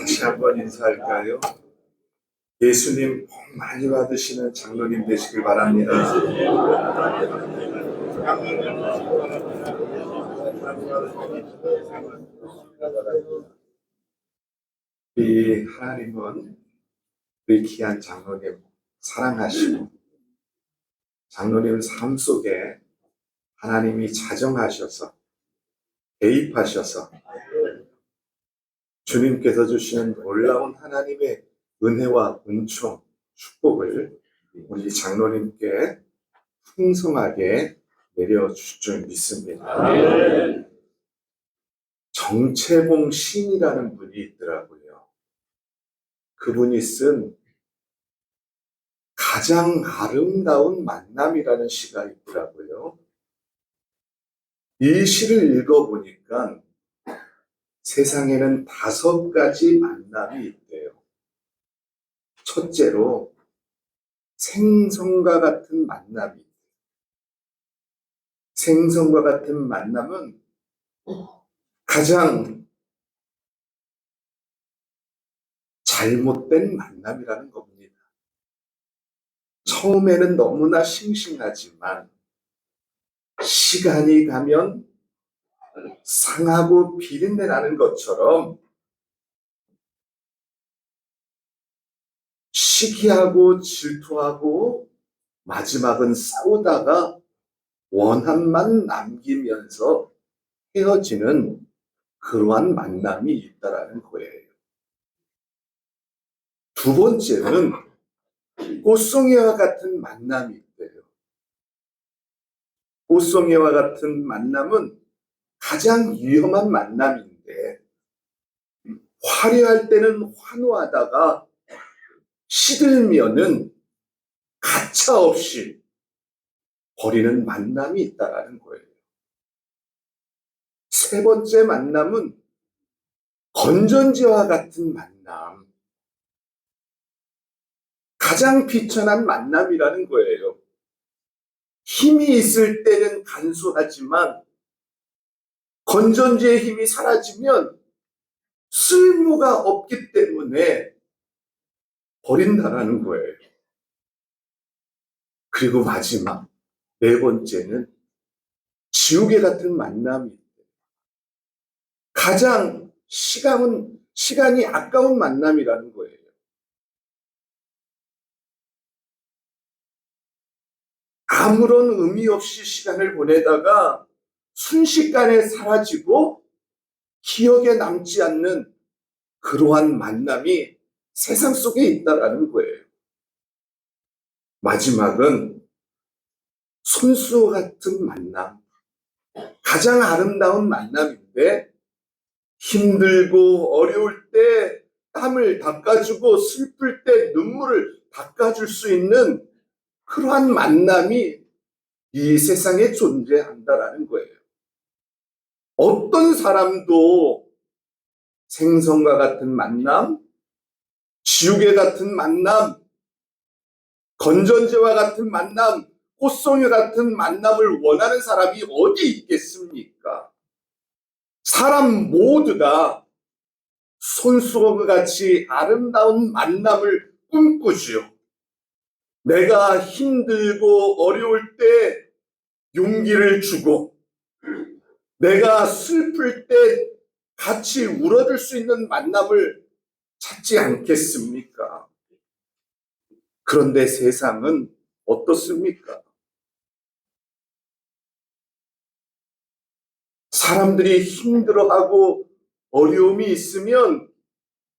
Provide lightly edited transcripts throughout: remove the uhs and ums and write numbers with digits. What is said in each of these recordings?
다시 한번 인사할까요? 예수님 복 많이 받으시는 장로님 되시길 바랍니다. 이 하나님은 우리 귀한 장로님 사랑하시고 장로님 삶 속에 하나님이 자정하셔서 개입하셔서 주님께서 주시는 놀라운 하나님의 은혜와 은총, 축복을 우리 장로님께 풍성하게 내려주실 줄 믿습니다. 정채봉 시인이라는 분이 있더라고요. 그분이 쓴 가장 아름다운 만남이라는 시가 있더라고요. 이 시를 읽어보니까 세상에는 5가지 만남이 있대요. 첫째로 생선과 같은 만남이 있대요. 생선과 같은 만남은 가장 잘못된 만남이라는 겁니다. 처음에는 너무나 싱싱하지만 시간이 가면 상하고 비린내 나는 것처럼 시기하고 질투하고 마지막은 싸우다가 원한만 남기면서 헤어지는 그러한 만남이 있다라는 거예요. 두 번째는 꽃송이와 같은 만남이 있대요. 꽃송이와 같은 만남은 가장 위험한 만남인데 화려할 때는 환호하다가 시들면은 가차없이 버리는 만남이 있다라는 거예요. 세 번째 만남은 건전지와 같은 만남. 가장 비천한 만남이라는 거예요. 힘이 있을 때는 간소하지만 건전지의 힘이 사라지면 쓸모가 없기 때문에 버린다라는 거예요. 그리고 마지막 네 번째는 지우개 같은 만남이 있대요. 가장 시간이 아까운 만남이라는 거예요. 아무런 의미 없이 시간을 보내다가 순식간에 사라지고 기억에 남지 않는 그러한 만남이 세상 속에 있다라는 거예요. 마지막은 손수 같은 만남. 가장 아름다운 만남인데 힘들고 어려울 때 땀을 닦아주고 슬플 때 눈물을 닦아줄 수 있는 그러한 만남이 이 세상에 존재한다라는 거예요. 어떤 사람도 생선과 같은 만남, 지우개 같은 만남, 건전지와 같은 만남, 꽃송이 같은 만남을 원하는 사람이 어디 있겠습니까? 사람 모두가 손수건과 같이 아름다운 만남을 꿈꾸지요. 내가 힘들고 어려울 때 용기를 주고 내가 슬플 때 같이 울어줄 수 있는 만남을 찾지 않겠습니까? 그런데 세상은 어떻습니까? 사람들이 힘들어하고 어려움이 있으면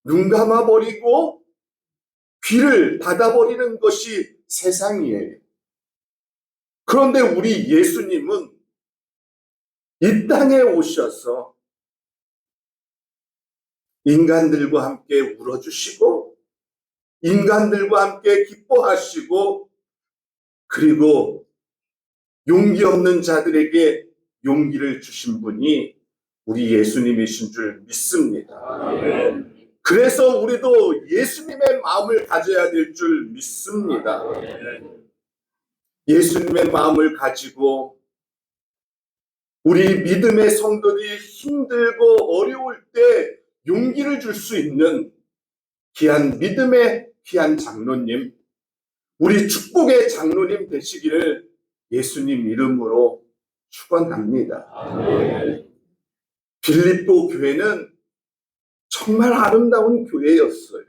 눈 감아버리고 귀를 닫아버리는 것이 세상이에요. 그런데 우리 예수님은 이 땅에 오셔서 인간들과 함께 울어주시고 인간들과 함께 기뻐하시고 그리고 용기 없는 자들에게 용기를 주신 분이 우리 예수님이신 줄 믿습니다. 그래서 우리도 예수님의 마음을 가져야 될 줄 믿습니다. 예수님의 마음을 가지고 우리 믿음의 성도들이 힘들고 어려울 때 용기를 줄 수 있는 귀한 믿음의 귀한 장로님, 우리 축복의 장로님 되시기를 예수님 이름으로 축원합니다. 빌립보 교회는 정말 아름다운 교회였어요.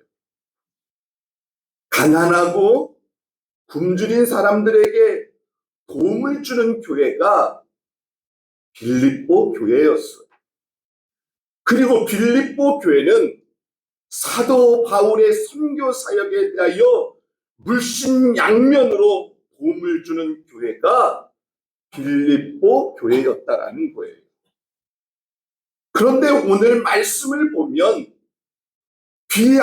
가난하고 굶주린 사람들에게 도움을 주는 교회가 빌립보 교회였어요. 그리고 빌립보 교회는 사도 바울의 선교 사역에 대하여 물신양면으로 도움을 주는 교회가 빌립보 교회였다라는 거예요. 그런데 오늘 말씀을 보면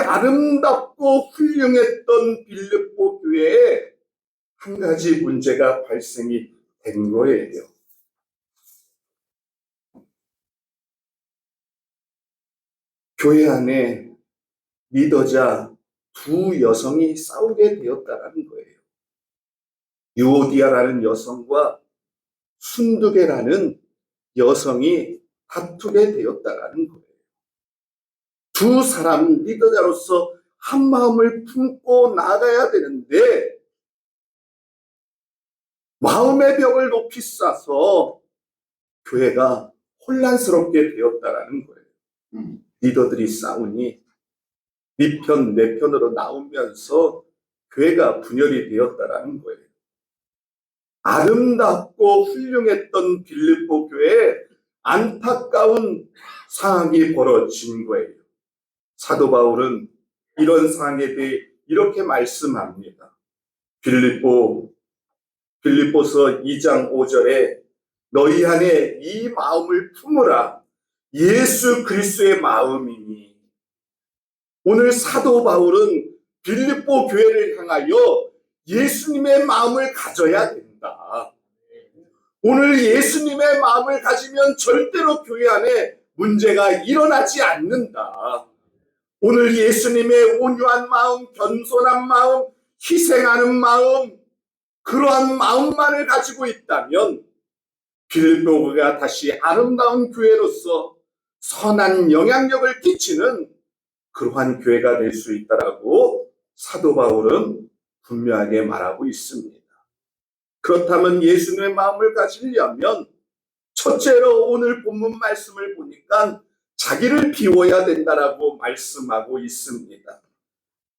아름답고 훌륭했던 빌립보 교회에 한 가지 문제가 발생이 된 거예요. 교회 안에 리더자 두 여성이 싸우게 되었다는 거예요. 유오디아라는 여성과 순두계라는 여성이 다투게 되었다는 거예요. 두 사람 리더자로서 한 마음을 품고 나가야 되는데 마음의 벽을 높이 쌓아서 교회가 혼란스럽게 되었다는 거예요. 리더들이 싸우니 네 편, 내 편으로 나오면서 교회가 분열이 되었다는 거예요. 아름답고 훌륭했던 빌립보 교회에 안타까운 상황이 벌어진 거예요. 사도 바울은 이런 상황에 대해 이렇게 말씀합니다. 빌립보서 2장 5절에 너희 안에 이 마음을 품으라. 예수 그리스도의 마음이니. 오늘 사도 바울은 빌립보 교회를 향하여 예수님의 마음을 가져야 된다. 오늘 예수님의 마음을 가지면 절대로 교회 안에 문제가 일어나지 않는다. 오늘 예수님의 온유한 마음, 겸손한 마음, 희생하는 마음, 그러한 마음만을 가지고 있다면 빌립보가 다시 아름다운 교회로서 선한 영향력을 끼치는 그러한 교회가 될 수 있다라고 사도 바울은 분명하게 말하고 있습니다. 그렇다면 예수님의 마음을 가지려면 첫째로 오늘 본문 말씀을 보니까 자기를 비워야 된다라고 말씀하고 있습니다.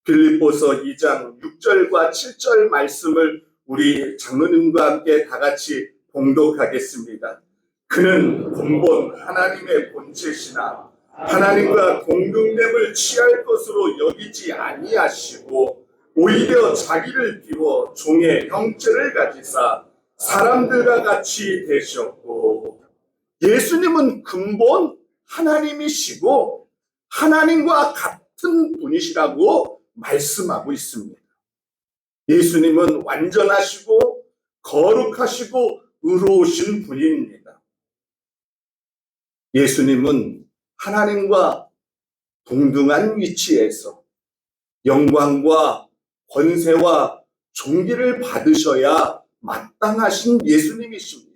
빌립보서 2장 6절과 7절 말씀을 우리 장로님과 함께 다 같이 봉독하겠습니다. 그는 근본 하나님의 본체시나 하나님과 동등됨을 취할 것으로 여기지 아니하시고 오히려 자기를 비워 종의 형체를 가지사 사람들과 같이 되셨고, 예수님은 근본 하나님이시고 하나님과 같은 분이시라고 말씀하고 있습니다. 예수님은 완전하시고 거룩하시고 의로우신 분입니다. 예수님은 하나님과 동등한 위치에서 영광과 권세와 존귀를 받으셔야 마땅하신 예수님이십니다.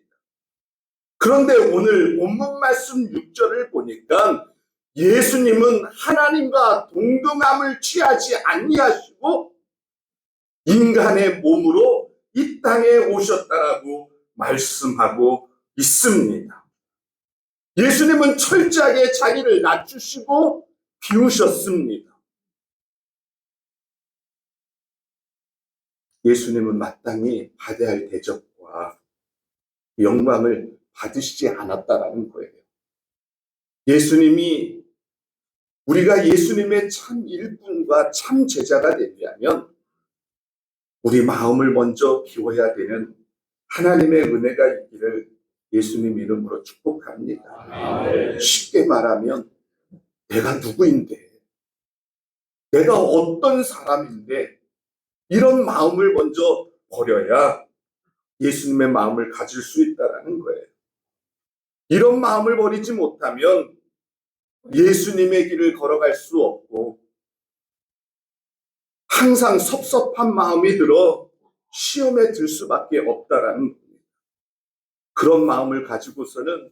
그런데 오늘 본문 말씀 6절을 보니까 예수님은 하나님과 동등함을 취하지 아니하시고 인간의 몸으로 이 땅에 오셨다라고 말씀하고 있습니다. 예수님은 철저하게 자기를 낮추시고 비우셨습니다. 예수님은 마땅히 받아야 할 대접과 영광을 받으시지 않았다라는 거예요. 예수님이 우리가 예수님의 참 일꾼과 참 제자가 되려면 우리 마음을 먼저 비워야 되는 하나님의 은혜가 있기를 예수님 이름으로 축복합니다. 쉽게 말하면 내가 누구인데, 내가 어떤 사람인데, 이런 마음을 먼저 버려야 예수님의 마음을 가질 수 있다는 거예요. 이런 마음을 버리지 못하면 예수님의 길을 걸어갈 수 없고 항상 섭섭한 마음이 들어 시험에 들 수밖에 없다라는 겁니다. 그런 마음을 가지고서는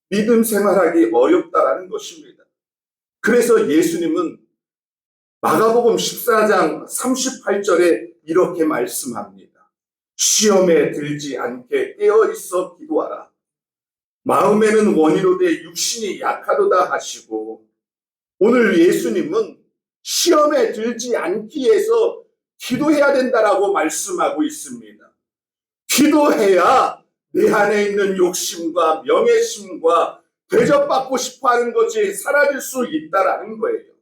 믿음 생활하기 어렵다라는 것입니다. 그래서 예수님은 마가복음 14장 38절에 이렇게 말씀합니다. 시험에 들지 않게 깨어있어 기도하라. 마음에는 원이로되 육신이 약하도다 하시고, 오늘 예수님은 시험에 들지 않기 위해서 기도해야 된다라고 말씀하고 있습니다. 기도해야 내 안에 있는 욕심과 명예심과 대접받고 싶어하는 것이 사라질 수 있다라는 거예요.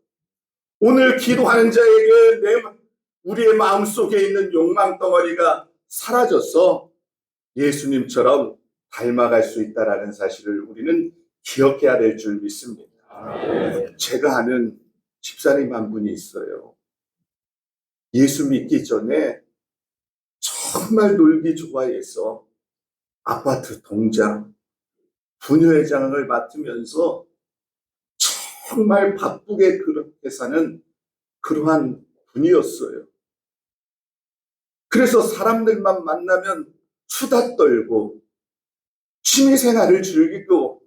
오늘 기도하는 자에게 우리의 마음속에 있는 욕망 덩어리가 사라져서 예수님처럼 닮아갈 수 있다라는 사실을 우리는 기억해야 될 줄 믿습니다. 제가 아는 집사님 한 분이 있어요. 예수 믿기 전에 정말 놀기 좋아해서 아파트 동장, 분회장을 맡으면서 정말 바쁘게 그렇게 사는 그러한 분이었어요. 그래서 사람들만 만나면 수다 떨고 취미생활을 즐기고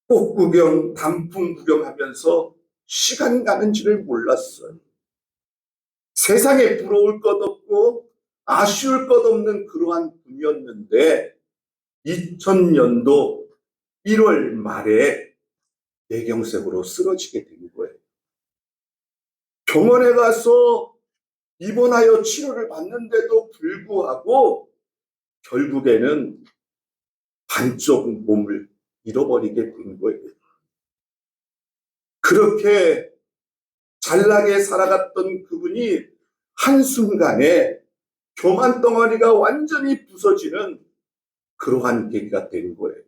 꽃 구경, 단풍 구경하면서 시간 가는 줄을 몰랐어요. 세상에 부러울 것 없고 아쉬울 것 없는 그러한 분이었는데 2000년도 1월 말에 뇌경색으로 쓰러지게 된 거예요. 병원에 가서 입원하여 치료를 받는데도 불구하고 결국에는 반쪽 몸을 잃어버리게 된 거예요. 그렇게 잘나게 살아갔던 그분이 한순간에 교만 덩어리가 완전히 부서지는 그러한 계기가 된 거예요.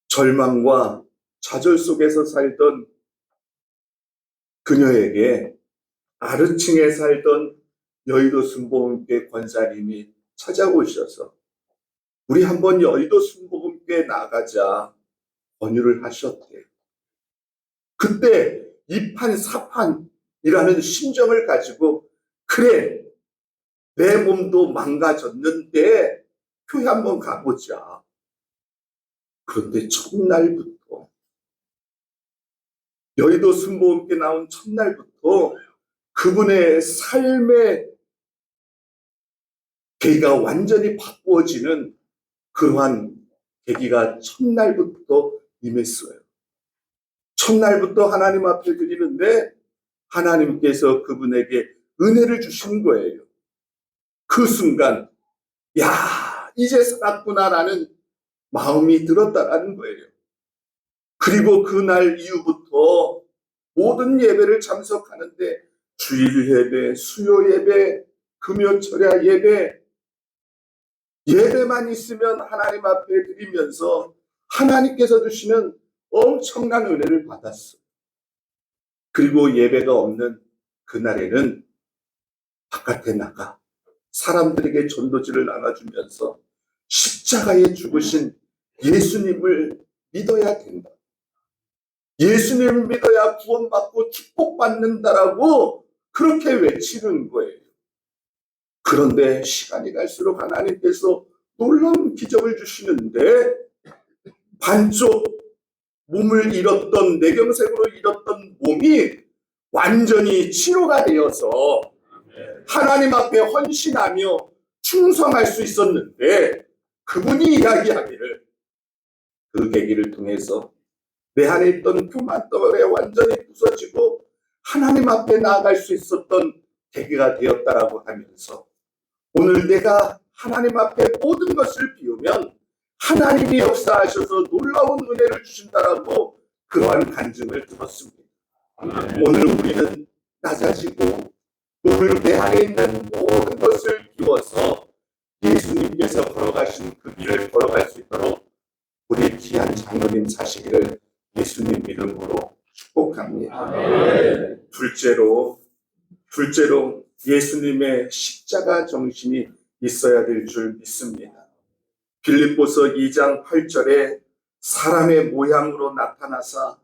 절망과 좌절 속에서 살던 그녀에게 아르층에 살던 여의도 순복음교회 권사님이 찾아오셔서 우리 한번 여의도 순복음교회 나가자 권유를 하셨대요. 그때 이판사판이라는 심정을 가지고 그래, 내 몸도 망가졌는데 교회 한번 가보자. 그런데 첫날부터 여의도 순복음교회 나온 첫날부터 그분의 삶의 계기가 완전히 바꾸어지는 그러한 계기가 첫날부터 임했어요. 첫날부터 하나님 앞에 드리는데 하나님께서 그분에게 은혜를 주신 거예요. 그 순간 야, 이제 살았구나라는 마음이 들었다라는 거예요. 그리고 그날 이후부터 모든 예배를 참석하는데 주일 예배, 수요 예배, 금요철야 예배, 예배만 있으면 하나님 앞에 드리면서 하나님께서 주시는 엄청난 은혜를 받았어요. 그리고 예배가 없는 그날에는 바깥에 나가 사람들에게 전도지를 나눠주면서 십자가에 죽으신 예수님을 믿어야 된다. 예수님을 믿어야 구원받고 축복받는다라고 그렇게 외치는 거예요. 그런데 시간이 갈수록 하나님께서 놀라운 기적을 주시는데 반쪽 몸을 잃었던 뇌경색으로 잃었던 몸이 완전히 치료가 되어서 하나님 앞에 헌신하며 충성할 수 있었는데 그분이 이야기하기를 그 계기를 통해서 내 안에 있던 교만 덩어리가 완전히 부서지고 하나님 앞에 나아갈 수 있었던 계기가 되었다라고 하면서 오늘 내가 하나님 앞에 모든 것을 비우면 하나님이 역사하셔서 놀라운 은혜를 주신다라고 그러한 간증을 들었습니다. 오늘 우리는 낮아지고 오늘 내 안에 있는 모든 것을 비워서 예수님께서 걸어가신 그 길을 걸어갈 수 있도록 우리 귀한 장로님 사시기를 예수님 이름으로 축복합니다. 둘째로 예수님의 십자가 정신이 있어야 될 줄 믿습니다. 빌립보서 2장 8절에 사람의 모양으로 나타나사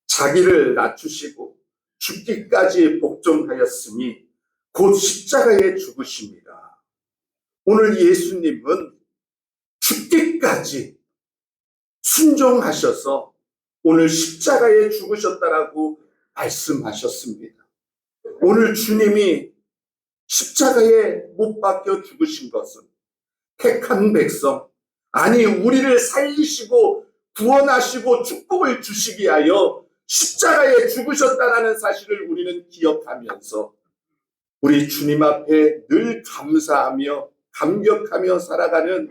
자기를 낮추시고 죽기까지 복종하였으니 곧 십자가에 죽으십니다. 오늘 예수님은 죽기까지 순종하셔서 오늘 십자가에 죽으셨다라고 말씀하셨습니다. 오늘 주님이 십자가에 못 박혀 죽으신 것은 택한 백성, 아니 우리를 살리시고 구원하시고 축복을 주시기 위하여 십자가에 죽으셨다라는 사실을 우리는 기억하면서 우리 주님 앞에 늘 감사하며 감격하며 살아가는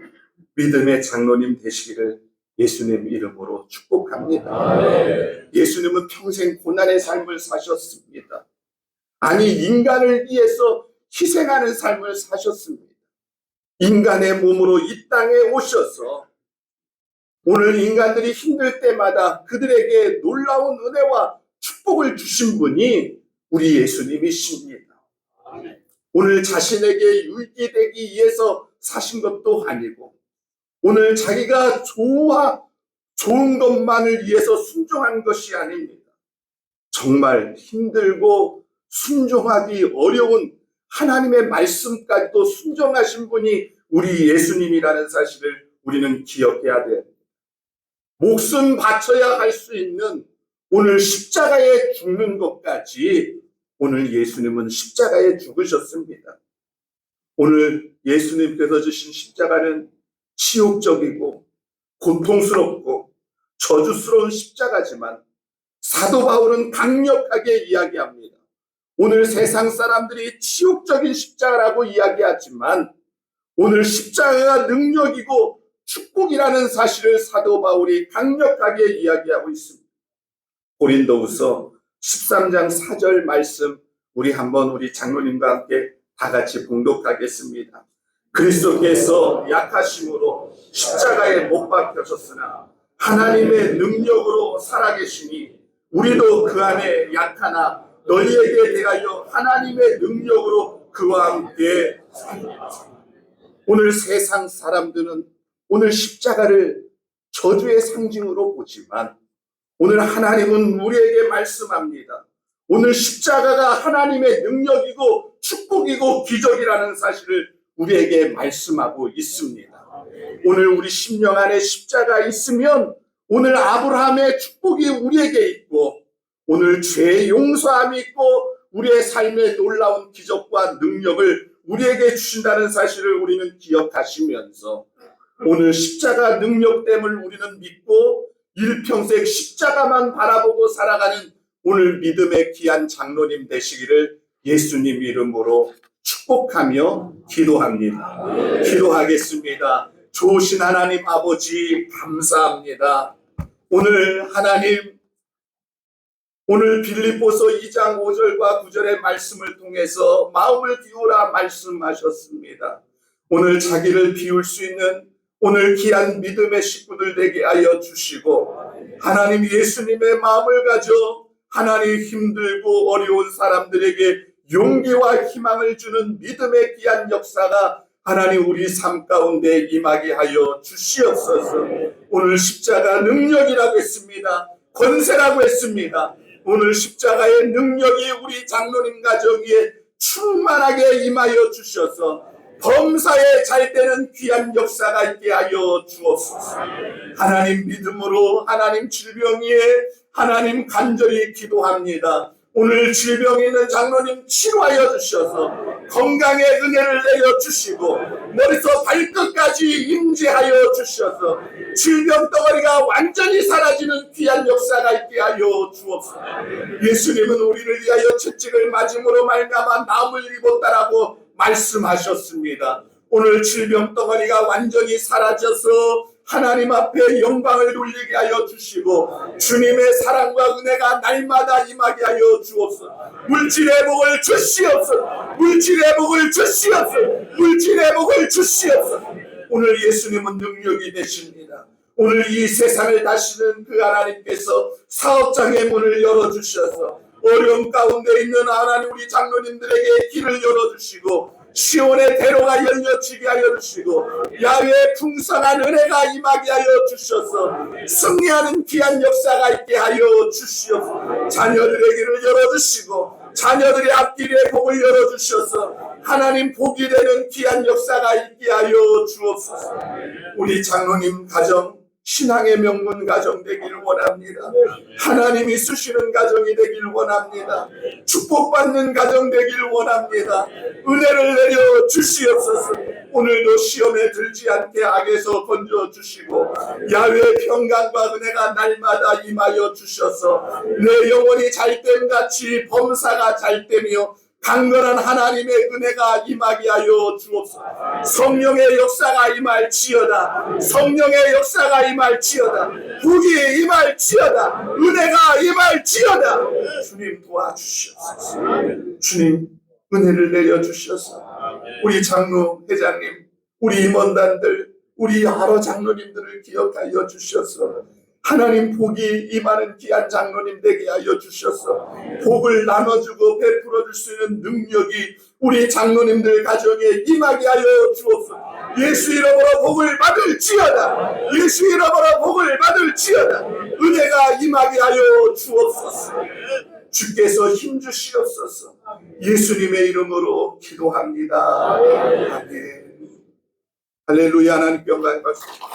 믿음의 장로님 되시기를 예수님 이름으로 축복합니다. 예수님은 평생 고난의 삶을 사셨습니다. 아니 인간을 위해서 희생하는 삶을 사셨습니다. 인간의 몸으로 이 땅에 오셔서 오늘 인간들이 힘들 때마다 그들에게 놀라운 은혜와 축복을 주신 분이 우리 예수님이십니다. 오늘 자신에게 유익이 되기 위해서 사신 것도 아니고 오늘 자기가 좋은 것만을 위해서 순종한 것이 아닙니다. 정말 힘들고 순종하기 어려운 하나님의 말씀까지도 순종하신 분이 우리 예수님이라는 사실을 우리는 기억해야 됩니다. 목숨 바쳐야 할 수 있는 오늘 십자가에 죽는 것까지 오늘 예수님은 십자가에 죽으셨습니다. 오늘 예수님께서 주신 십자가는 치욕적이고 고통스럽고 저주스러운 십자가지만 사도 바울은 강력하게 이야기합니다. 오늘 세상 사람들이 치욕적인 십자가라고 이야기하지만 오늘 십자가가 능력이고 축복이라는 사실을 사도 바울이 강력하게 이야기하고 있습니다. 고린도후서 13장 4절 말씀 우리 한번 우리 장로님과 함께 다 같이 봉독하겠습니다. 그리스도께서 약하심으로 십자가에 못 박혀졌으나 하나님의 능력으로 살아계시니 우리도 그 안에 약하나 너희에게 대하여 하나님의 능력으로 그와 함께 살리라. 오늘 세상 사람들은 오늘 십자가를 저주의 상징으로 보지만 오늘 하나님은 우리에게 말씀합니다. 오늘 십자가가 하나님의 능력이고 축복이고 기적이라는 사실을 우리에게 말씀하고 있습니다. 오늘 우리 심령 안에 십자가 있으면 오늘 아브라함의 축복이 우리에게 있고 오늘 죄의 용서함이 있고 우리의 삶에 놀라운 기적과 능력을 우리에게 주신다는 사실을 우리는 기억하시면서 오늘 십자가 능력됨을 우리는 믿고 일평생 십자가만 바라보고 살아가는 오늘 믿음의 귀한 장로님 되시기를 예수님 이름으로 축복하며 기도합니다. 기도하겠습니다. 좋으신 하나님 아버지 감사합니다. 오늘 하나님 오늘 빌립보서 2장 5절과 9절의 말씀을 통해서 마음을 비우라 말씀하셨습니다. 오늘 자기를 비울 수 있는 오늘 귀한 믿음의 식구들 되게 하여 주시고 하나님 예수님의 마음을 가져 하나님 힘들고 어려운 사람들에게 용기와 희망을 주는 믿음의 귀한 역사가 하나님 우리 삶 가운데 임하게 하여 주시옵소서. 오늘 십자가 능력이라고 했습니다. 권세라고 했습니다. 오늘 십자가의 능력이 우리 장로님 가정 위에 충만하게 임하여 주셔서 범사에 잘 되는 귀한 역사가 있게 하여 주옵소서. 하나님 믿음으로 하나님 질병 위에 하나님 간절히 기도합니다. 오늘 질병 있는 장로님 치료하여 주셔서 건강의 은혜를 내려 주시고 머리부터 발끝까지 임재하여 주셔서 질병 덩어리가 완전히 사라지는 귀한 역사가 있게 하여 주옵소서. 예수님은 우리를 위하여 채찍을 맞음으로 말미암아 나음을 입었다라고 말씀하셨습니다. 오늘 질병 덩어리가 완전히 사라져서 하나님 앞에 영광을 돌리게 하여 주시고 주님의 사랑과 은혜가 날마다 임하게 하여 주옵소서. 물질의 복을 주시옵소서. 물질의 복을 주시옵소서. 물질의 복을 주시옵소서. 오늘 예수님은 능력이 되십니다. 오늘 이 세상을 다스리는 그 하나님께서 사업장의 문을 열어주셔서 어려움 가운데 있는 하나님 우리 장로님들에게 길을 열어주시고 시온의 대로가 열려지게 하여 주시고 야외의 풍성한 은혜가 임하게 하여 주셔서 승리하는 귀한 역사가 있게 하여 주시옵소서. 자녀들의 길을 열어주시고 자녀들의 앞길에 복을 열어주셔서 하나님 복이 되는 귀한 역사가 있게 하여 주옵소서. 우리 장로님 가정 신앙의 명문 가정 되길 원합니다. 하나님이 쓰시는 가정이 되길 원합니다. 축복받는 가정 되길 원합니다. 은혜를 내려 주시옵소서. 오늘도 시험에 들지 않게 악에서 건져 주시고 야훼 평강과 은혜가 날마다 임하여 주셔서 내 영혼이 잘됨 같이 범사가 잘되며 강건한 하나님의 은혜가 임하게 하여 주옵소서. 성령의 역사가 임할지어다. 성령의 역사가 임할지어다. 복이 임할지어다. 은혜가 임할지어다. 주님 도와주시옵소서. 주님 은혜를 내려주셔서 우리 장로 회장님, 우리 임원단들, 우리 여러 장로님들을 기억하여 주셔서 하나님 복이 임하는 귀한 장로님 되게 하여 주셔서 복을 나눠주고 베풀어 줄 수 있는 능력이 우리 장로님들 가정에 임하게 하여 주옵소서. 예수 이름으로 복을 받을지어다. 예수 이름으로 복을 받을지어다. 은혜가 임하게 하여 주옵소서. 주께서 힘주시옵소서. 예수님의 이름으로 기도합니다. 아멘. 할렐루야. 하나님께 영광 받습니다.